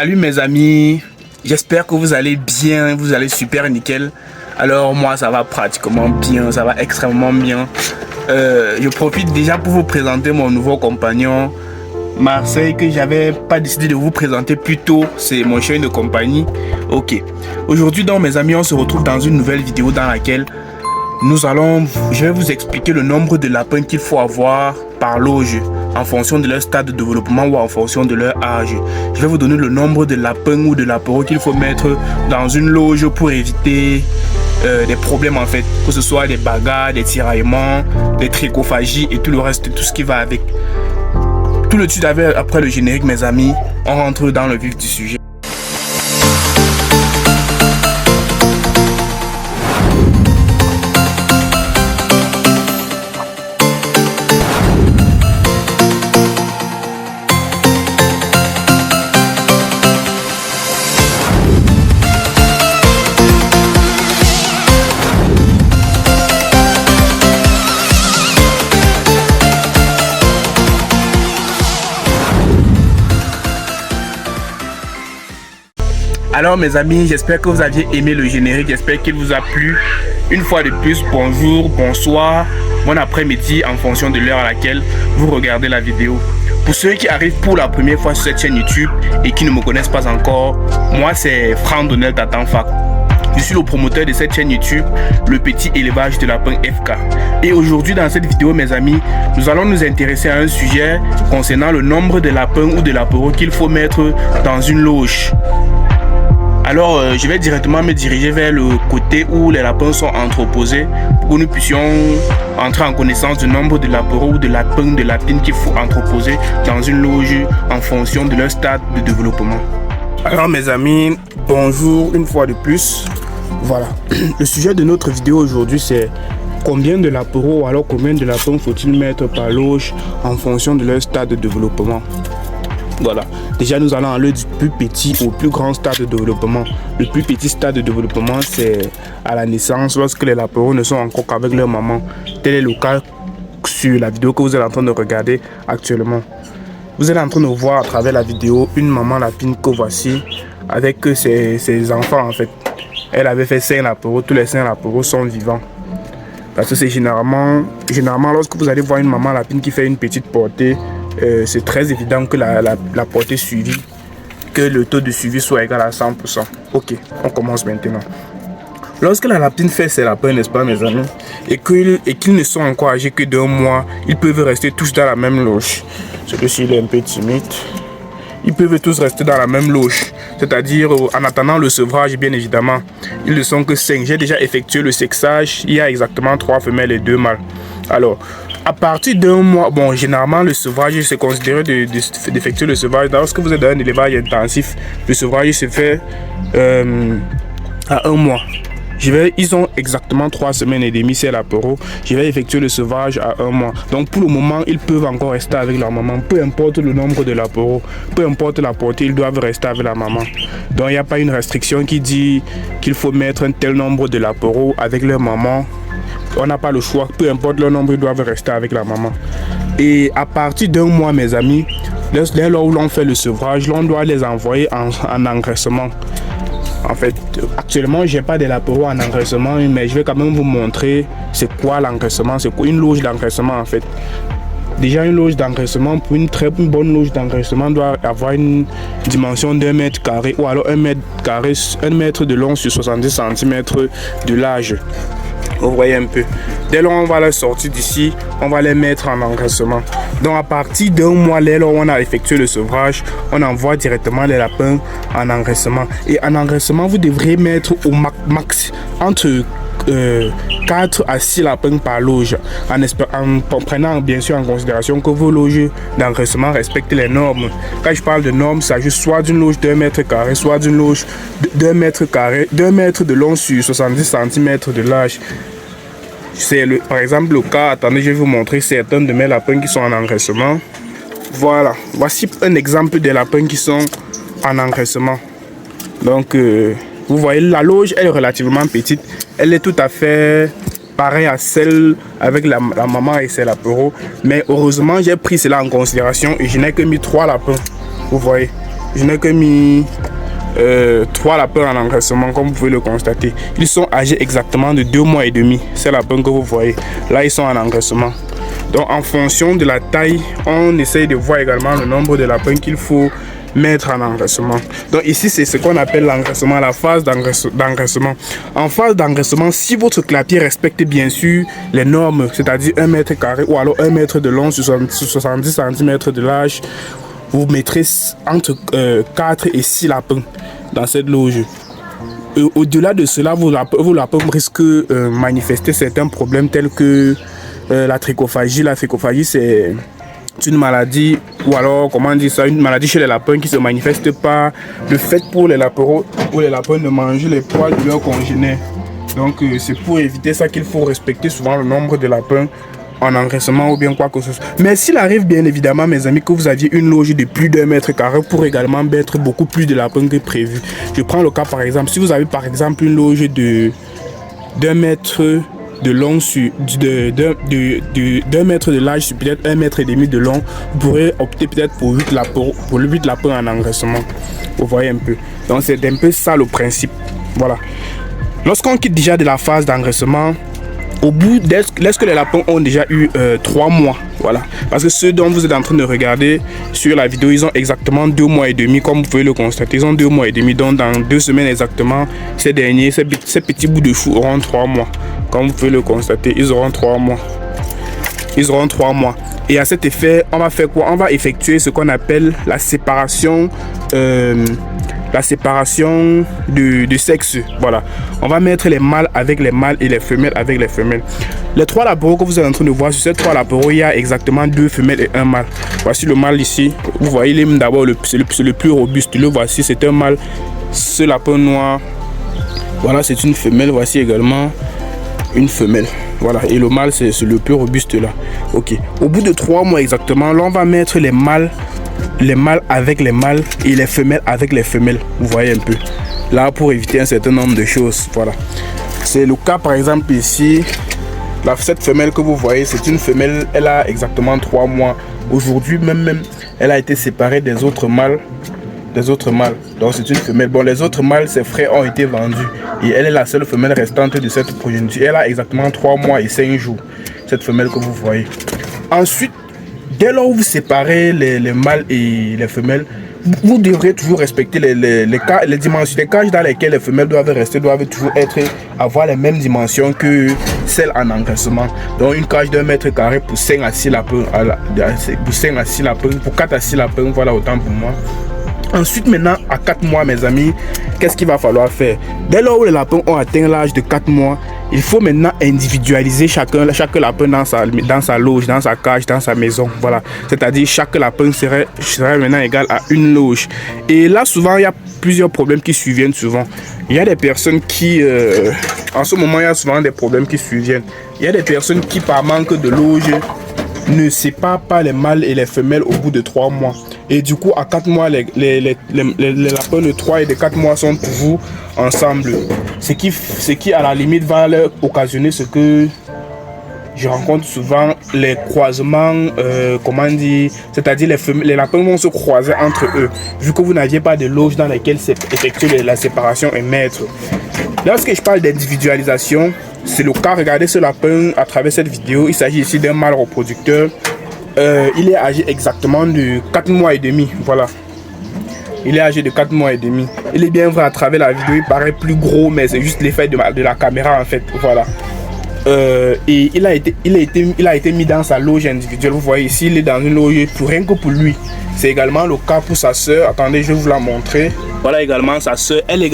Salut mes amis, j'espère que vous allez bien, vous allez super nickel. Alors moi ça va pratiquement bien, ça va extrêmement bien. Je profite déjà pour vous présenter mon nouveau compagnon Marseille, que j'avais pas décidé de vous présenter plus tôt. C'est mon chien de compagnie. Ok, aujourd'hui donc mes amis, on se retrouve dans une nouvelle vidéo dans laquelle je vais vous expliquer le nombre de lapins qu'il faut avoir par loge en fonction de leur stade de développement ou en fonction de leur âge. Je vais vous donner le nombre de lapins ou de lapereaux qu'il faut mettre dans une loge pour éviter des problèmes en fait, que ce soit des bagarres, des tiraillements, des trichophagies et tout le reste, tout ce qui va avec. Tout le suite après le générique mes amis, on rentre dans le vif du sujet. Alors mes amis, j'espère que vous aviez aimé le générique, j'espère qu'il vous a plu. Une fois de plus, bonjour, bonsoir, bon après-midi en fonction de l'heure à laquelle vous regardez la vidéo. Pour ceux qui arrivent pour la première fois sur cette chaîne YouTube et qui ne me connaissent pas encore, moi c'est Franck Donel Tatanfac. Je suis le promoteur de cette chaîne YouTube, le petit élevage de lapins FK. Et aujourd'hui dans cette vidéo mes amis, nous allons nous intéresser à un sujet concernant le nombre de lapins ou de lapereaux qu'il faut mettre dans une loge. Alors je vais directement me diriger vers le côté où les lapins sont entreposés pour que nous puissions entrer en connaissance du nombre de lapereaux ou de lapins, de lapines qu'il faut entreposer dans une loge en fonction de leur stade de développement. Alors mes amis, bonjour une fois de plus. Voilà, le sujet de notre vidéo aujourd'hui c'est combien de lapereaux ou alors combien de lapins faut-il mettre par loge en fonction de leur stade de développement. Voilà, déjà nous allons aller du plus petit au plus grand stade de développement. Le plus petit stade de développement c'est à la naissance, lorsque les lapereaux ne sont encore qu'avec leur maman. Tel est le cas sur la vidéo que vous êtes en train de regarder actuellement. Vous êtes en train de voir à travers la vidéo une maman lapine que voici avec ses enfants en fait. Elle avait fait 5 lapereaux, tous les 5 lapereaux sont vivants. Parce que c'est généralement lorsque vous allez voir une maman lapine qui fait une petite portée, c'est très évident que la portée suivie, que le taux de suivi soit égal à 100%. Ok, on commence maintenant. Lorsque la lapine fait ses lapins, n'est-ce pas mes amis, et qu'ils ne sont encore âgés que d'1 mois, ils peuvent rester tous dans la même loge. Celui-ci il est un peu timide. Ils peuvent tous rester dans la même loge, c'est-à-dire en attendant le sevrage bien évidemment. Ils ne sont que 5. J'ai déjà effectué le sexage, il y a exactement 3 femelles et 2 mâles. Alors, à partir d'1 mois, bon, généralement le sevrage c'est considéré d'effectuer le sevrage. Lorsque vous êtes dans un élevage intensif, le sevrage se fait à 1 mois. Ils ont exactement 3 semaines et demie, c'est lapereaux. Je vais effectuer le sevrage à 1 mois. Donc pour le moment, ils peuvent encore rester avec leur maman. Peu importe le nombre de lapereaux, peu importe la portée, ils doivent rester avec la maman. Donc il n'y a pas une restriction qui dit qu'il faut mettre un tel nombre de lapereaux avec leur maman. On n'a pas le choix, peu importe leur nombre, ils doivent rester avec la maman. Et à partir d'1 mois, mes amis, dès lors où l'on fait le sevrage, l'on doit les envoyer en engraissement. En fait, actuellement, je n'ai pas de lapereaux en engraissement, mais je vais quand même vous montrer c'est quoi l'engraissement, c'est quoi une loge d'engraissement en fait. Déjà, une loge d'engraissement, pour une très bonne loge d'engraissement, doit avoir une dimension d'1 mètre carré ou alors 1 mètre carré, 1 mètre de long sur 70 cm de large. Vous voyez un peu. Dès lors on va les sortir d'ici, on va les mettre en engraissement. Donc à partir d'1 mois, dès lors on a effectué le sevrage, on envoie directement les lapins en engraissement. Et en engraissement, vous devrez mettre au max entre 4 à 6 lapins par loge, en prenant bien sûr en considération que vos loges d'engraissement respectent les normes. Quand je parle de normes, ça s'agit soit d'une loge d'1 mètre carré, soit d'une loge d'1 mètre carré, 2 mètres de long sur 70 cm de large. C'est par exemple le cas, attendez, je vais vous montrer certains de mes lapins qui sont en engraissement. Voilà, voici un exemple des lapins qui sont en engraissement. Donc vous voyez, la loge elle est relativement petite, elle est tout à fait pareille à celle avec la maman et ses lapereaux, mais heureusement j'ai pris cela en considération et je n'ai que mis 3 lapins. Vous voyez, je n'ai que mis 3 lapins en engraissement, comme vous pouvez le constater. Ils sont âgés exactement de 2 mois et demi. Ces lapins que vous voyez, là ils sont en engraissement. Donc en fonction de la taille, on essaye de voir également le nombre de lapins qu'il faut mettre en engraissement. Donc ici c'est ce qu'on appelle l'engraissement, la phase d'engraissement. En phase d'engraissement, si votre clapier respecte bien sûr les normes, c'est-à-dire 1 mètre carré ou alors 1 mètre de long sur 70 cm de large, vous mettrez entre 4 et 6 lapins dans cette loge. Au-delà de cela, vos lapins risquent de manifester certains problèmes tels que la trichophagie. La trichophagie, c'est une maladie, ou alors, comment on dit ça, une maladie chez les lapins qui se manifeste par le fait pour les lapins de manger les poils de leurs congénères. Donc, c'est pour éviter ça qu'il faut respecter souvent le nombre de lapins en engraissement ou bien quoi que ce soit. Mais s'il arrive bien évidemment, mes amis, que vous aviez une loge de plus d'1 mètre carré pour également mettre beaucoup plus de lapins que prévu. Je prends le cas par exemple, si vous avez par exemple une loge de d'1 mètre de long sur d'un mètre de large sur peut-être 1 mètre et demi de long, vous pourrez opter peut-être pour 8 lapins en engraissement. Vous voyez un peu. Donc c'est un peu ça le principe. Voilà. Lorsqu'on quitte déjà de la phase d'engraissement, au bout, lorsque les lapins ont déjà eu 3 mois, voilà. Parce que ceux dont vous êtes en train de regarder sur la vidéo, ils ont exactement 2 mois et demi, comme vous pouvez le constater. Ils ont 2 mois et demi, donc dans 2 semaines exactement, ces petits bouts de chou auront 3 mois. Comme vous pouvez le constater, ils auront 3 mois. Ils auront 3 mois. Et à cet effet, on va faire quoi? On va effectuer ce qu'on appelle la séparation de sexe. Voilà, on va mettre les mâles avec les mâles et les femelles avec les femelles. Les 3 lapins que vous êtes en train de voir, sur ces 3 lapins, il y a exactement 2 femelles et 1 mâle. Voici le mâle ici. Vous voyez, il est d'abord le plus robuste. Le voici, c'est un mâle. Ce lapin noir, voilà, c'est une femelle. Voici également une femelle. Voilà, et le mâle, c'est le plus robuste là. Ok. Au bout de 3 mois exactement, là, on va mettre les mâles avec les mâles et les femelles avec les femelles. Vous voyez un peu là, pour éviter un certain nombre de choses. Voilà, c'est le cas par exemple ici. Cette femelle que vous voyez, c'est une femelle, elle a exactement 3 mois. Aujourd'hui même elle a été séparée des autres mâles. Donc c'est une femelle. Bon, les autres mâles, ses frères ont été vendus et elle est la seule femelle restante de cette progéniture. Elle a exactement 3 mois et 5 jours, cette femelle que vous voyez. Ensuite, dès lors où vous séparez les mâles et les femelles, vous devrez toujours respecter les dimensions. Les cages dans lesquelles les femelles doivent rester doivent toujours avoir les mêmes dimensions que celles en engraissement. Donc une cage d'1 mètre carré pour 5 à 6 lapins, pour 4 à 6 lapins, voilà, autant pour moi. Ensuite, maintenant, à 4 mois, mes amis, qu'est-ce qu'il va falloir faire? Dès lors où les lapins ont atteint l'âge de 4 mois, il faut maintenant individualiser chaque lapin dans sa loge, dans sa cage, dans sa maison. Voilà. C'est-à-dire chaque lapin serait maintenant égal à une loge. Et là, souvent, il y a plusieurs problèmes qui surviennent souvent. Il y a des personnes qui... en ce moment, il y a souvent des problèmes qui surviennent. Il y a des personnes qui, par manque de loge, ne séparent pas les mâles et les femelles au bout de 3 mois. Et du coup, à 4 mois, les lapins de 3 et de 4 mois sont toujours ensemble. Ce qui à la limite, va leur occasionner ce que je rencontre souvent, les croisements, comment dire, c'est-à-dire les lapins vont se croiser entre eux, vu que vous n'aviez pas de loge dans laquelle effectuer la séparation et mettre. Lorsque je parle d'individualisation, c'est le cas. Regardez ce lapin à travers cette vidéo. Il s'agit ici d'un mâle reproducteur. Il est âgé exactement de 4 mois et demi. Voilà. Il est âgé de 4 mois et demi. Il est bien vrai, à travers la vidéo, il paraît plus gros, mais c'est juste l'effet de la caméra en fait. Voilà. Et il a été mis dans sa loge individuelle. Vous voyez ici, il est dans une loge pour rien que pour lui. C'est également le cas pour sa soeur. Attendez, je vais vous la montrer. Voilà également sa soeur. Elle est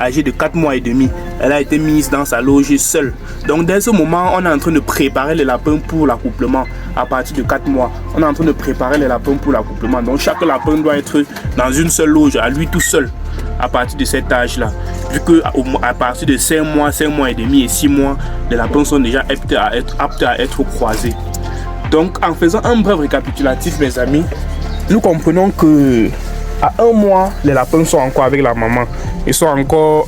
âgée de 4 mois et demi. Elle a été mise dans sa loge seule. Donc dès ce moment, on est en train de préparer les lapins pour l'accouplement. À partir de 4 mois, on est en train de préparer les lapins pour l'accouplement. Donc chaque lapin doit être dans une seule loge, à lui tout seul, à partir de cet âge-là. Vu qu'à partir de 5 mois et demi et 6 mois, les lapins sont déjà aptes à être croisés. Donc en faisant un bref récapitulatif, mes amis, nous comprenons que à 1 mois, les lapins sont encore avec la maman. Ils sont encore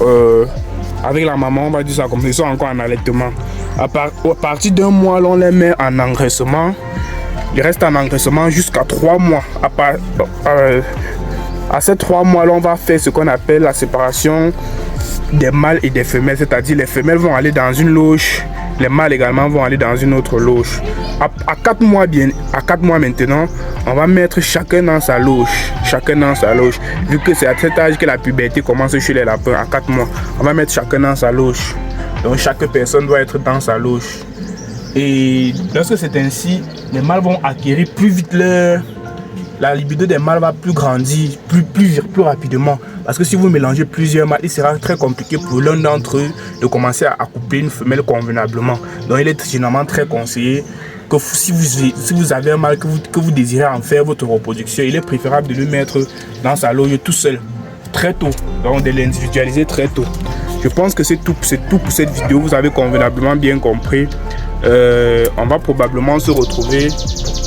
avec la maman, on va dire ça comme ça, ils sont encore en allaitement. À partir d'1 mois, on les met en engraissement. Ils restent en engraissement jusqu'à 3 mois. À ces 3 mois là, on va faire ce qu'on appelle la séparation des mâles et des femelles, c'est-à-dire les femelles vont aller dans une loge, les mâles également vont aller dans une autre loge. À 4 mois maintenant, on va mettre chacun dans sa loge, vu que c'est à cet âge que la puberté commence chez les lapins. À 4 mois, on va mettre chacun dans sa loge, donc chaque personne doit être dans sa loge. Et lorsque c'est ainsi, les mâles vont acquérir plus vite la libido des mâles va plus grandir, plus rapidement. Parce que si vous mélangez plusieurs mâles, il sera très compliqué pour l'un d'entre eux de commencer à couper une femelle convenablement. Donc il est généralement très conseillé que si vous avez un mâle que vous désirez en faire votre reproduction, il est préférable de le mettre dans sa loge tout seul, très tôt. Donc de l'individualiser très tôt. Je pense que c'est tout pour cette vidéo. Vous avez convenablement bien compris. On va probablement se retrouver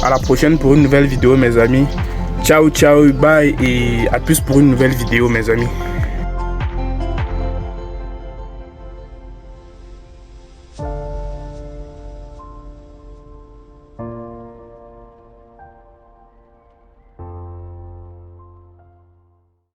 à la prochaine pour une nouvelle vidéo, mes amis. Ciao, ciao, bye et à plus pour une nouvelle vidéo, mes amis.